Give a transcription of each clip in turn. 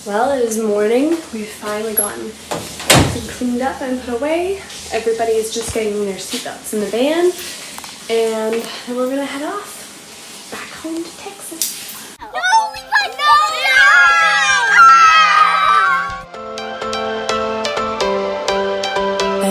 Well, it is morning. We've finally gotten everything cleaned up and put away. Everybody is just getting their seatbelts in the van. And then we're gonna head off back home to Texas. No, Levi, no!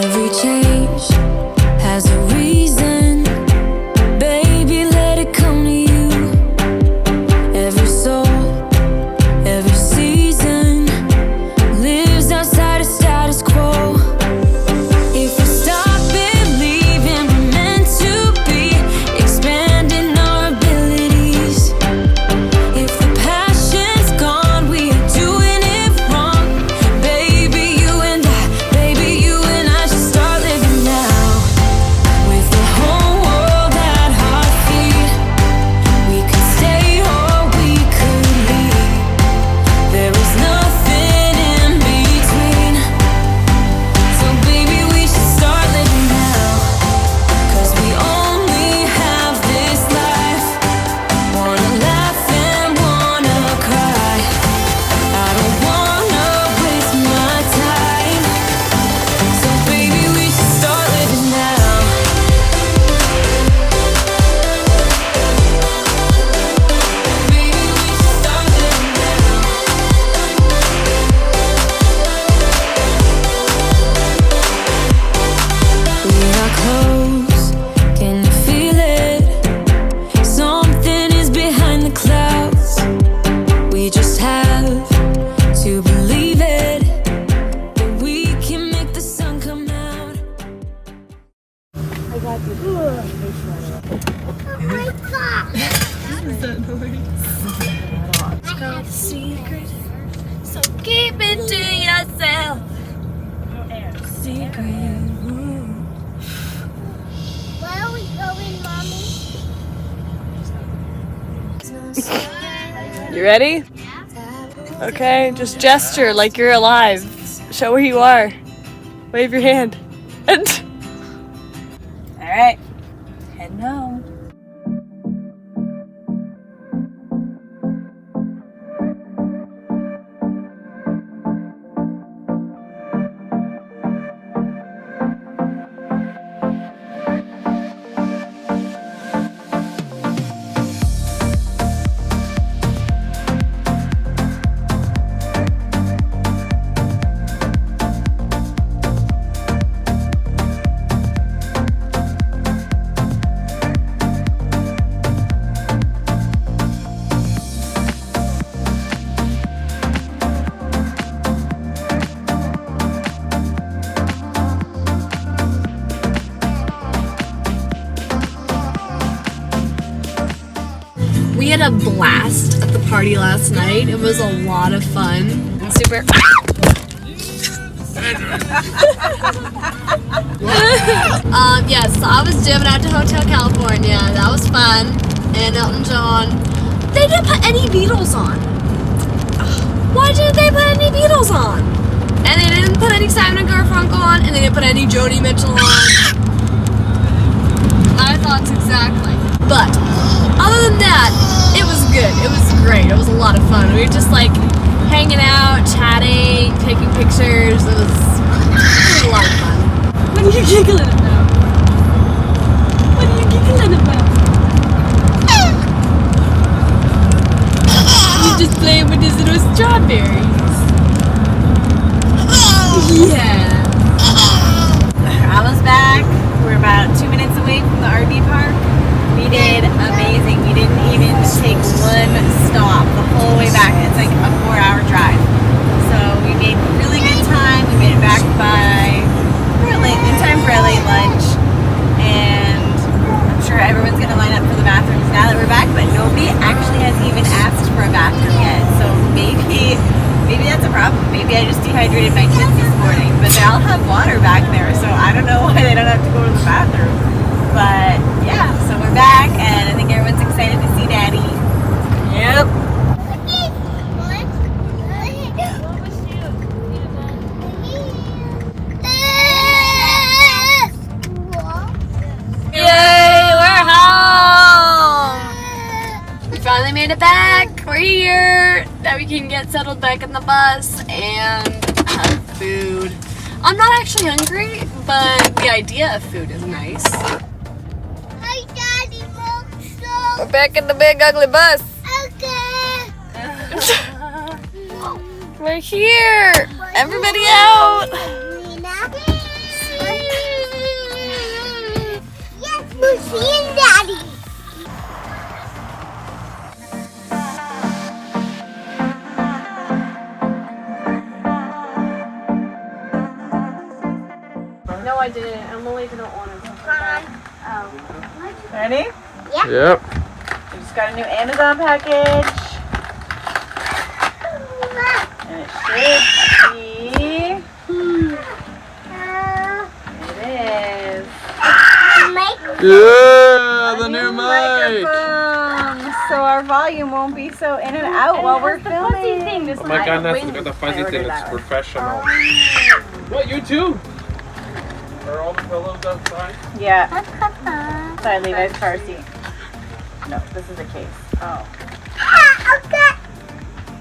Every change has a reason. Baby, let it come to you. Every soul, every season lives outside of status quo. If we stop believing we're meant to be, expanding our abilities. If the passion's gone, we are doing it wrong. Baby, you and I should start living now. With the whole world at our feet, we could stay or we could leave. There is nothing in between. So baby, we should start living now. 'Cause we only have this life. Wanna laugh and wanna cry. I don't wanna waste my time. So baby, we should start living now. Baby, we should start living now. We are close, can you feel it? Something is behind the clouds. We just have to believe it, that we can make the sun come out. Oh my God! I have a secret, so keep it to yourself. Secret. Where are we going, Mommy? You ready? Okay, just gesture like you're alive. Show where you are. Wave your hand. Alright, heading home. We had a blast at the party last night. It was a lot of fun. And super. Yes, so I was jamming out to Hotel California. That was fun. And Elton John. They didn't put any Beatles on. Why didn't they put any Beatles on? And they didn't put any Simon & Garfunkel on, and they didn't put any Joni Mitchell on. My thoughts exactly. But other than that, it was good. It was great. It was a lot of fun. We were just like hanging out, chatting, taking pictures. It was a lot of fun. What are you giggling about? What are you giggling about? You're just playing with these little strawberries. Yeah. I was back. We're about 2 minutes away from the RV park. We did amazing. We didn't even take one stop the whole way back. It's like a 4-hour drive. So we made really good time. We made it back in time for a late lunch. And I'm sure everyone's going to line up for the bathrooms now that we're back, but nobody actually has even asked for a bathroom yet. So maybe that's a problem. Maybe I just dehydrated my kids this morning, but they all have water back there, so I don't know why they don't have to go to the bathroom. But yeah, so we're back, and I think everyone's excited to see Daddy. Yep. Yay, we're home! We finally made it back. We're here. that we can get settled back in the bus and have food. I'm not actually hungry, but the idea of food is nice. Hi, Daddy. Look, We're back in the big ugly bus. okay. We're here. Everybody out. Yes, we're seeing Daddy. No, I didn't. I'm only if you don't want to. Ready? Yep. We just got a new Amazon package. And it should be. It is. Yeah, the a new mic. microphone. So our volume won't be so in and out while we're filming. Oh my goodness, look at the fuzzy thing. It's professional. What, you too? Are all the pillows outside? Yeah. Sorry, Levi's car seat. No, this is a case. Oh.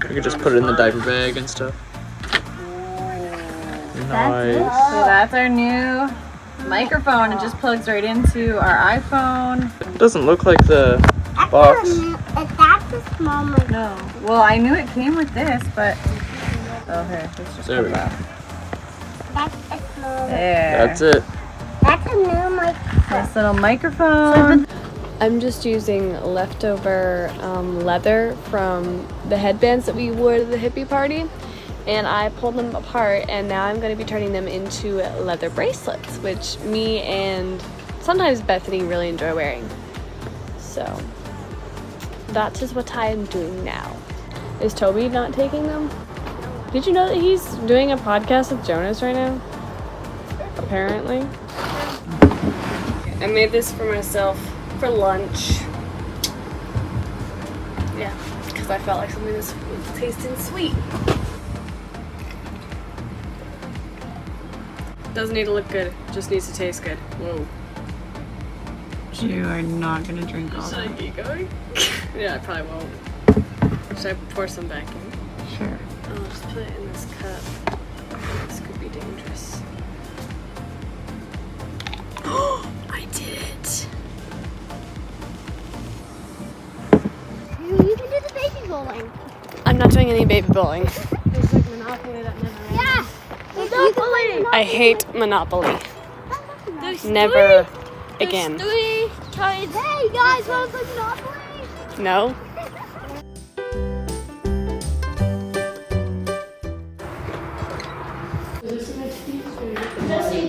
You can just put it in the diaper bag and stuff. Nice. So that's our new microphone. It just plugs right into our iPhone. It doesn't look like the box. That's a small mic. No. Well, I knew it came with this, but. Oh, here. Let's just There we put go. it out. That's a small mic. There. That's it. That's a new mic. Nice little microphone. I'm just using leftover leather from the headbands that we wore to the hippie party, and I pulled them apart, and now I'm going to be turning them into leather bracelets, which me and sometimes Bethany really enjoy wearing. So that is what I am doing now. Is Toby not taking them? Did you know that he's doing a podcast with Jonas right now? Apparently. I made this for myself for lunch. Yeah, because I felt like something was tasting sweet. Doesn't need to look good, just needs to taste good. Whoa. You are not going to drink all Should I that. keep going? Yeah, I probably won't. Should I pour some back in? Sure. I'll just put it in this cup. This could be dangerous. I did it! You can do the baby bowling. I'm not doing any baby bowling. There's like Monopoly that never ends. Yeah. Monopoly. I hate Monopoly. There's Never three, again. There's 3 times. Hey guys, want to play Monopoly? No? Jesse,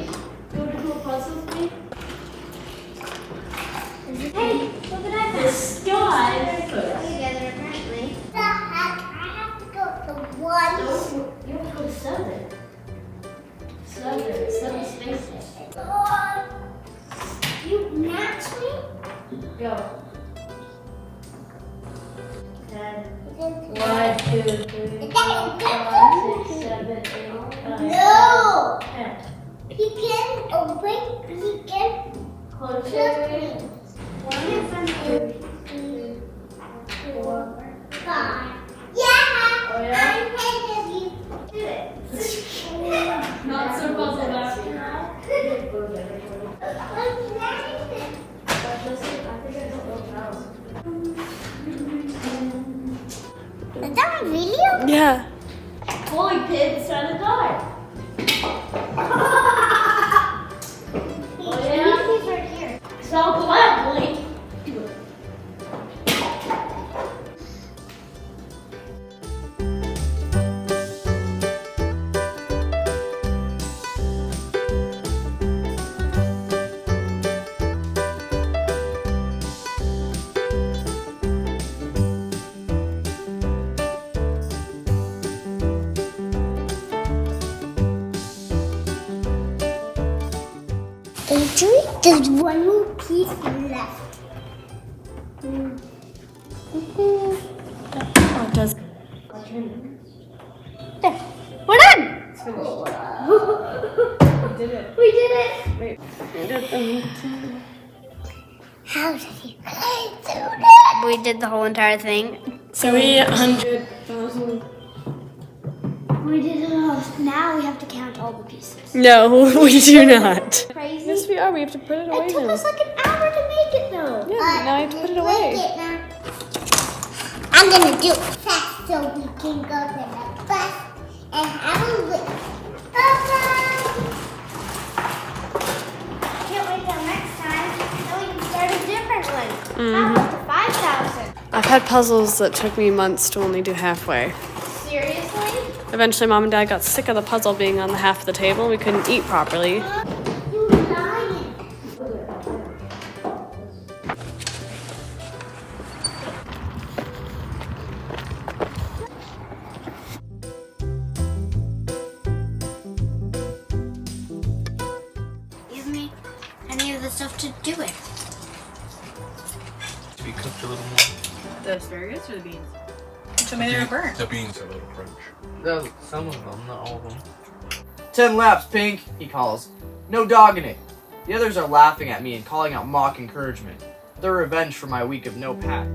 go to do a puzzle with me. Hey, look at this guy. Together apparently. I have to go to 1. You have to go to 7. 7 spaces. You match me? Go. 10. 1, 2, 3, 4, 5, 6, 7, 8, 9. No! 10. He can open, he can close it. 1, 2, 3, 4, 5. Yeah! Oh, yeah? I'm ahead of you. Do it. Not so puzzled out. Is that a video? Yeah. Holy kids trying to die. Oh yeah? He's right here. So gladly. Do it. Adri, there's one more piece left. Oh, it does. There. We're done! We did it. We did it! Wait. How did you do that? We did the whole entire thing. So we 100,000 puzzle. We did it all. Now we have to count all the pieces. No, we do not. Crazy. Yes, we are. We have to put it away It took now. us like an hour to make it though. Yeah, now I have to put it away. I'm gonna do it fast so we can go to the bus and have a look. Can't wait till next time so we can start a different one. How about the 5,000? I've had puzzles that took me months to only do halfway. Seriously? Eventually, Mom and Dad got sick of the puzzle being on the half of the table. We couldn't eat properly. You lying. Give me any of the stuff to do it. To be cooked a little more. The asparagus or the beans? So maybe they're burnt. The beans are a little crunch. No, some of them, not all of them. 10 laps, Pink, he calls. No dog in it. The others are laughing at me and calling out mock encouragement. Their revenge for my week of no pack.